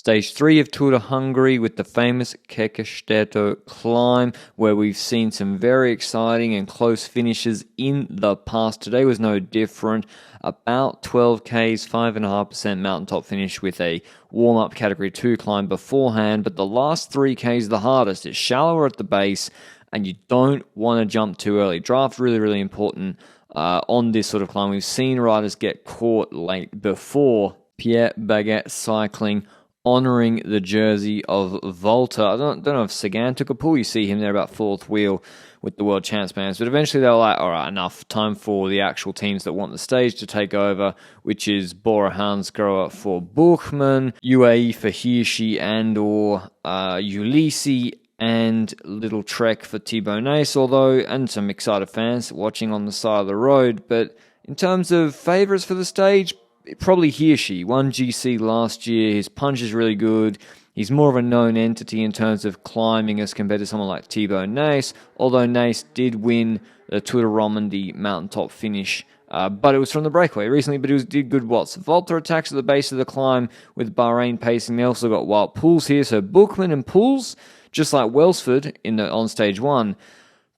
Stage 3 of Tour de Hungary with the famous Kekesteto climb, where we've seen some very exciting and close finishes in the past. Today was no different. About 12 Ks, 5.5% mountaintop finish with a warm-up Category 2 climb beforehand, but the last 3 Ks are the hardest. It's shallower at the base, and you don't want to jump too early. Draft really, really important on this sort of climb. We've seen riders get caught late before. Pierre Baguette Cycling honouring the jersey of Volta. I don't know if Sagan took a pull. You see him there about fourth wheel with the World Champs bands. But eventually they were like, all right, enough. Time for the actual teams that want the stage to take over, which is Bora Hansgrohe for Buchmann, UAE for Hirschi and or Ulissi, and Little Trek for Thibaut Nace, and some excited fans watching on the side of the road. But in terms of favourites for the stage, probably Hirschi. Won GC last year. His punch is really good. He's more of a known entity in terms of climbing as compared to someone like Thibaut Nace, although Nace did win the Tour de Romandie mountaintop finish, but it was from the breakaway recently, but did good watts. Volta attacks at the base of the climb with Bahrain pacing. They also got Wout Poels here, so Buchmann and Poels, just like Welsford on stage 1,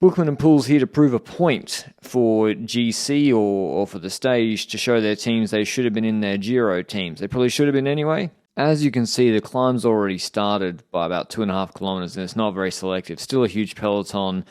Buchmann and Poels here to prove a point for GC or for the stage to show their teams they should have been in their Giro teams. They probably should have been anyway. As you can see, the climb's already started by about 2.5 kilometers, and it's not very selective. Still a huge peloton.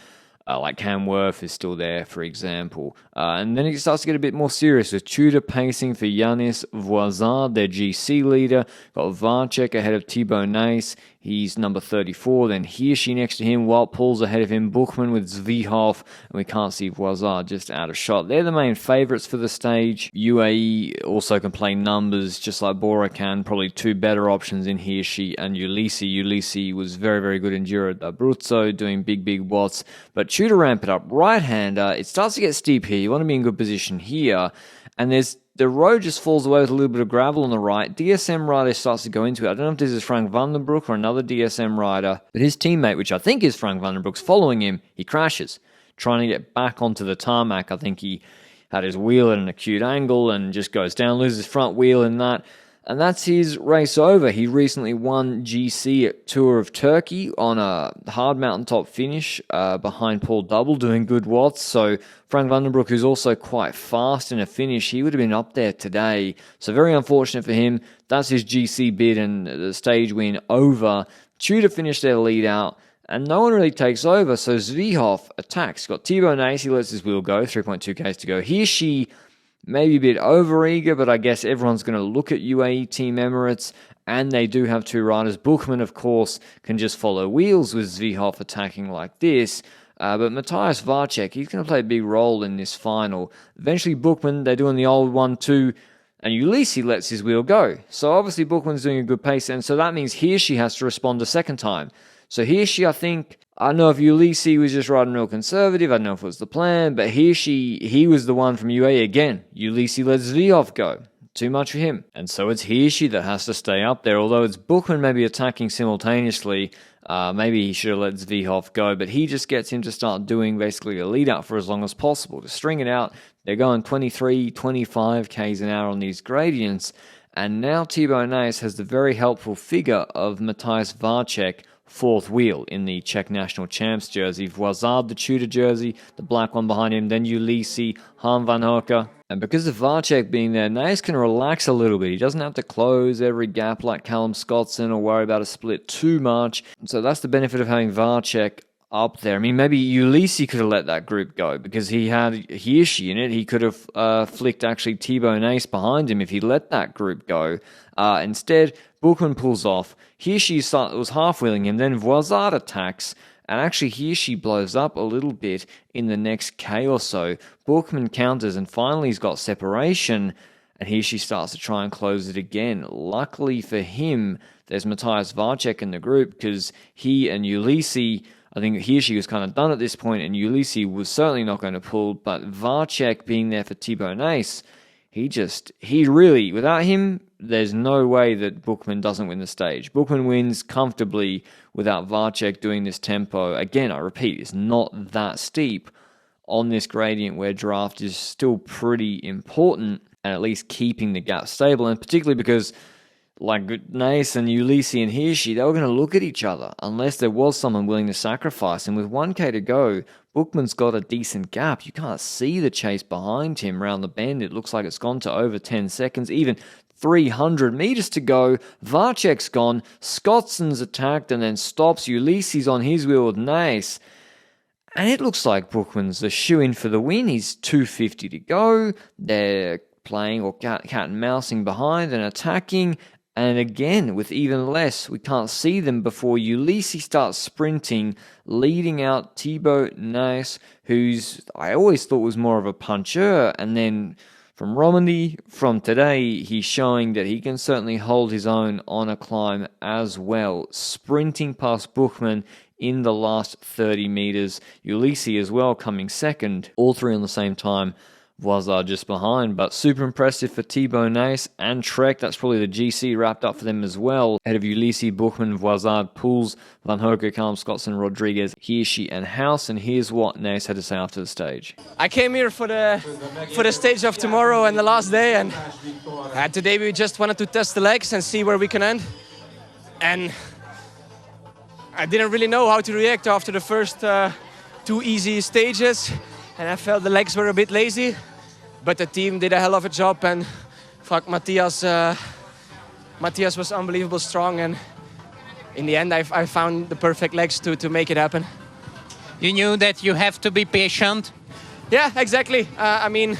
Like Cam Wurf is still there, for example. And then it starts to get a bit more serious with Tudor pacing for Yanis Voisard, their GC leader. Got Vacek ahead of Thibaut Nace. He's number 34. Then Hirschi next to him. Wout Poels ahead of him. Buchmann with Zwiehoff. And we can't see Voisard just out of shot. They're the main favourites for the stage. UAE also can play numbers just like Bora can. Probably two better options in Hirschi and Ulissi. Ulissi was very, very good in Giro d'Abruzzo, doing big watts. But Tudor ramp it up. Right-hander. It starts to get steep here. You want to be in good position here. And the road just falls away with a little bit of gravel on the right. DSM rider starts to go into it. I don't know if this is Frank van den Broek or another DSM rider, but his teammate, which I think is Frank van den Broek's following him, he crashes, trying to get back onto the tarmac. I think he had his wheel at an acute angle and just goes down, loses his front wheel in that. And that's his race over. He recently won GC at Tour of Turkey on a hard mountaintop finish behind Paul Double, doing good watts. So Frank van den Broek, who's also quite fast in a finish, he would have been up there today. So very unfortunate for him. That's his GC bid and the stage win over. Tudor finished their lead out, and no one really takes over. So Zwiehoff attacks. Got Thibaut Nace, he lets his wheel go, 3.2 Ks to go. Hirschi, maybe a bit over-eager, but I guess everyone's going to look at UAE Team Emirates, and they do have two riders. Buchmann, of course, can just follow wheels with Zwiehoff attacking like this, but Matthias Vacek, he's going to play a big role in this final. Eventually, Buchmann, they're doing the old 1-2, and Ulissi lets his wheel go. So obviously, Buchmann's doing a good pace, and so that means Hirschi has to respond a second time. So Hirschi, I don't know if Ulissi was just riding real conservative, I don't know if it was the plan, but Hirschi, he was the one from UAE again. Ulissi let Zwiehoff go. Too much for him. And so it's Hirschi that has to stay up there, although it's Buchmann maybe attacking simultaneously. Maybe he should have let Zwiehoff go, but he just gets him to start doing basically a lead out for as long as possible. To string it out, they're going 23, 25 Ks an hour on these gradients, and now Thibaut Nace has the very helpful figure of Matthias Vacek, fourth wheel in the Czech National Champs jersey. Voisard, the Tudor jersey, the black one behind him, then Ulissi, Harm van Hoeke. And because of Vacek being there, Nace can relax a little bit. He doesn't have to close every gap like Callum Scottson or worry about a split too much. So that's the benefit of having Vacek up there. I mean, maybe Ulissi could have let that group go because he had Hirschi in it. He could have flicked actually Thibaut Nace behind him if he let that group go. Instead, Buchmann pulls off. Hirschi was half-wheeling him, then Voisard attacks, and actually Hirschi blows up a little bit in the next K or so. Buchmann counters, and finally he's got separation, and Hirschi starts to try and close it again. Luckily for him, there's Matthias Vacek in the group, because he and Ulissi, I think Hirschi was kind of done at this point, and Ulissi was certainly not going to pull, but Vacek being there for Thibaut Nace, he really, without him, there's no way that Buchmann doesn't win the stage. Buchmann wins comfortably without Vacek doing this tempo. Again, I repeat, it's not that steep on this gradient where draft is still pretty important and at least keeping the gap stable, and particularly because like Nace and Ulisi and Hirschi, they were going to look at each other unless there was someone willing to sacrifice. And with 1K to go, Bookman's got a decent gap. You can't see the chase behind him round the bend. It looks like it's gone to over 10 seconds, even 300 meters to go. Vacek's gone. Scottson's attacked and then stops. Ulisi's on his wheel with Nace. And it looks like Bookman's the shoe-in for the win. He's 250 to go. They're playing or cat and mousing behind and attacking. And again, with even less, we can't see them before Ulisi starts sprinting, leading out Thibaut Nace, who's I always thought was more of a puncher. And then from Romandy, from today, he's showing that he can certainly hold his own on a climb as well, sprinting past Bookman in the last 30 meters. Ulisi as well coming second, all three on the same time. Voizard just behind, but super impressive for Thibaut Nace and Trek. That's probably the GC wrapped up for them as well. Ahead of Ulisi, Bookman, Voizard, Poels, Van Hogerkamp, Scotson, Rodriguez, Hirschi, and House. And here's what Nace had to say after the stage. I came here for the stage of tomorrow and the last day, and today we just wanted to test the legs and see where we can end. And I didn't really know how to react after the first two easy stages. And I felt the legs were a bit lazy, but the team did a hell of a job. And fuck, Matthias was unbelievable strong. And in the end, I found the perfect legs to make it happen. You knew that you have to be patient? Yeah, exactly. I mean,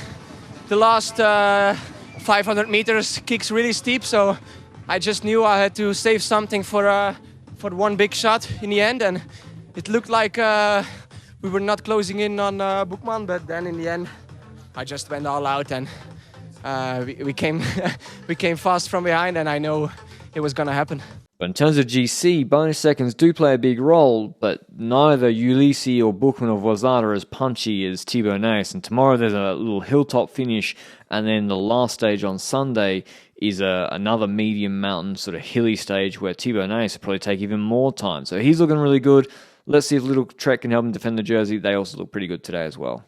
the last 500 meters kicks really steep, so I just knew I had to save something for one big shot in the end. And it looked like we were not closing in on Bookman, but then in the end, I just went all out and we came we came fast from behind, and I know it was gonna happen. But in terms of GC, bonus seconds do play a big role, but neither Ulisi or Bookman or Voizard are as punchy as Thibaut Nace. And tomorrow there's a little hilltop finish, and then the last stage on Sunday is another medium mountain sort of hilly stage where Thibaut Nace will probably take even more time. So he's looking really good. Let's see if Little Trek can help him defend the jersey. They also look pretty good today as well.